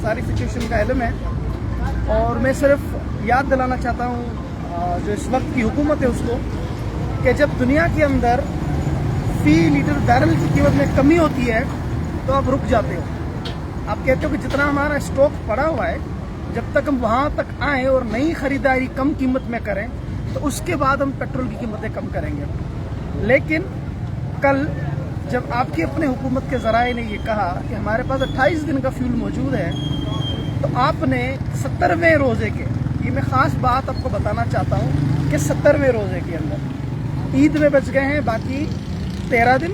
ساری سچویشن کا علم ہے، اور میں صرف یاد دلانا چاہتا ہوں جو اس وقت کی حکومت ہے اس کو، کہ جب دنیا کے اندر فی لیٹر بیرل کی قیمت میں کمی ہوتی ہے تو آپ رک جاتے ہو. آپ کہتے ہو کہ جتنا ہمارا اسٹاک پڑا ہوا ہے جب تک ہم وہاں تک آئیں اور نئی خریداری کم قیمت میں کریں تو اس کے بعد ہم پیٹرول کی قیمتیں کم کریں گے. لیکن کل جب آپ کی اپنے حکومت کے ذرائع نے یہ کہا کہ ہمارے پاس 28 دن کا فیول موجود ہے، تو آپ نے 70ویں روزے کے، یہ میں خاص بات آپ کو بتانا چاہتا ہوں کہ 70ویں روزے کے اندر عید میں بچ گئے ہیں باقی 13 دن،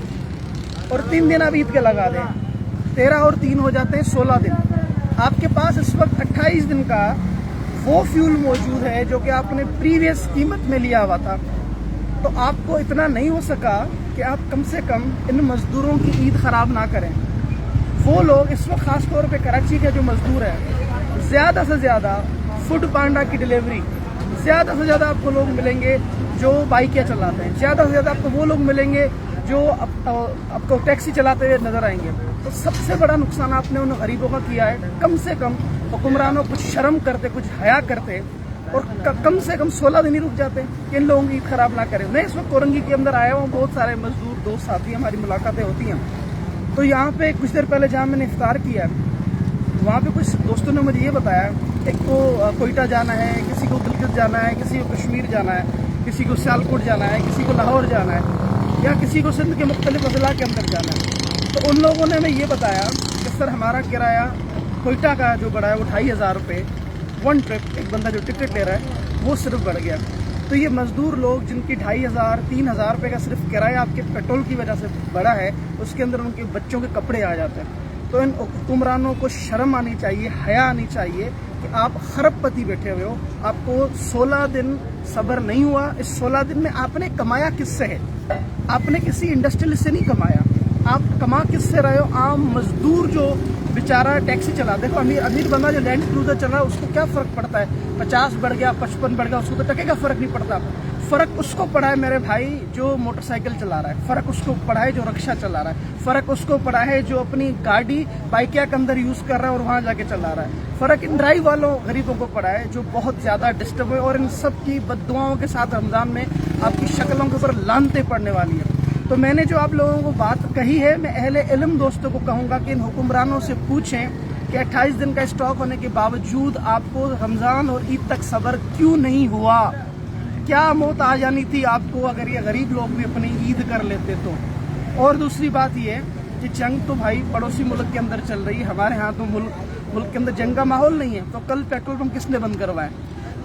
اور 3 دن آپ عید کے لگا دیں، 13 اور 3 ہو جاتے ہیں 16 دن. آپ کے پاس اس وقت 28 دن کا وہ فیول موجود ہے جو کہ آپ نے پریویس قیمت میں لیا ہوا تھا. تو آپ کو اتنا نہیں ہو سکا کہ آپ کم سے کم ان مزدوروں کی عید خراب نہ کریں. وہ لوگ اس وقت خاص طور پہ کراچی کے جو مزدور ہیں، زیادہ سے زیادہ فوڈ پانڈا کی ڈیلیوری، زیادہ سے زیادہ آپ کو لوگ ملیں گے جو بائکیں چلاتے ہیں، زیادہ سے زیادہ آپ کو وہ لوگ ملیں گے جو آپ کو ٹیکسی چلاتے ہوئے نظر آئیں گے. تو سب سے بڑا نقصان آپ نے ان غریبوں کا کیا ہے. کم سے کم حکمرانوں کچھ شرم کرتے، کچھ حیا کرتے، اور کم سے کم 16 دن ہی رک جاتے کہ ان لوگوں کی عید خراب نہ کریں. میں اس وقت کورنگی کے اندر آیا ہوں، بہت سارے مزدور دوست ساتھی ہماری ملاقاتیں ہوتی ہیں. تو یہاں پہ کچھ دیر پہلے جہاں میں نے افطار کیا ہے، وہاں پہ کچھ دوستوں نے مجھے یہ بتایا، ایک کو کوئٹہ جانا ہے، کسی کو گلگت جانا ہے، کسی کو کشمیر جانا ہے، کسی کو سیالکوٹ جانا ہے، کسی کو لاہور جانا ہے، یا کسی کو سندھ کے مختلف اضلاع کے اندر جانا ہے. تو ان لوگوں نے ہمیں یہ بتایا کہ سر ہمارا کرایہ کوئٹہ کا جو بڑا ہے وہ 2500 روپے ون ٹرپ، ایک بندہ جو ٹکٹ لے رہا ہے وہ صرف بڑھ گیا. تو یہ مزدور لوگ جن کی 2500-3000 روپے کا صرف کرایہ آپ کے پیٹرول کی وجہ سے بڑا ہے، اس کے اندر ان کے بچوں کے کپڑے آ جاتے ہیں. تو ان حکمرانوں کو شرم آنی چاہیے، حیا آنی چاہیے کہ آپ خرب پتی بیٹھے ہوئے ہو. آپ کو 16 دن صبر نہیں ہوا. اس 16 دن میں آپ نے کمایا کس سے ہے؟ آپ نے کسی انڈسٹریل سے نہیں کمایا. آپ کما کس سے رہے ہو؟ عام مزدور جو بیچارہ ٹیکسی چلا، دیکھو امیر بندہ جو لینڈ کروزر چل رہا ہے اس کو کیا فرق پڑتا ہے؟ 50 بڑھ گیا، 55 بڑھ گیا، اس کو تو ٹکے کا فرق نہیں پڑتا. فرق اس کو پڑا ہے میرے بھائی جو موٹر سائیکل چلا رہا ہے، فرق اس کو پڑا ہے جو رکشہ چلا رہا ہے، فرق اس کو پڑا ہے جو اپنی گاڑی بائکیا کے اندر یوز کر رہا ہے اور وہاں جا کے چلا رہا ہے. فرق ان ڈرائیو والوں غریبوں کو پڑا ہے جو بہت زیادہ ڈسٹرب ہے، اور ان سب کی بد دعاؤں کے ساتھ رمضان میں آپ کی شکلوں کے اوپر لعنتیں پڑنے والی ہیں. تو میں نے جو آپ لوگوں کو بات کہی ہے، میں اہل علم دوستوں کو کہوں گا کہ ان حکمرانوں سے پوچھیں کہ 28 دن کا اسٹاک ہونے کے باوجود آپ کو رمضان اور عید تک صبر کیوں نہیں ہوا؟ کیا موت آ جانی تھی آپ کو اگر یہ غریب لوگ بھی اپنی عید کر لیتے تو؟ اور دوسری بات یہ ہے کہ جنگ تو بھائی پڑوسی ملک کے اندر چل رہی ہے، ہمارے ہاں تو ملک کے اندر جنگ کا ماحول نہیں ہے. تو کل پیٹرول پمپ کس نے بند کروائے؟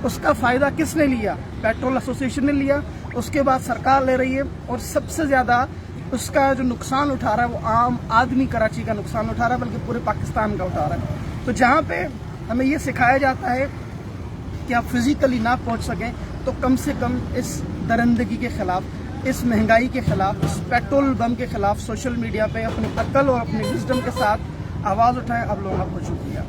اس کا فائدہ کس نے لیا؟ پیٹرول ایسوسیشن نے لیا. اس کے بعد سرکار لے رہی ہے، اور سب سے زیادہ اس کا جو نقصان اٹھا رہا ہے وہ عام آدمی کراچی کا نقصان اٹھا رہا ہے، بلکہ پورے پاکستان کا اٹھا رہا ہے. تو جہاں پہ ہمیں یہ سکھایا جاتا ہے کہ آپ فزیکلی نہ پہنچ سکیں تو کم سے کم اس درندگی کے خلاف، اس مہنگائی کے خلاف، اس پیٹرول بم کے خلاف سوشل میڈیا پہ اپنی عقل اور اپنی وزڈم کے ساتھ آواز اٹھائیں. اب لوگوں کو شکریہ.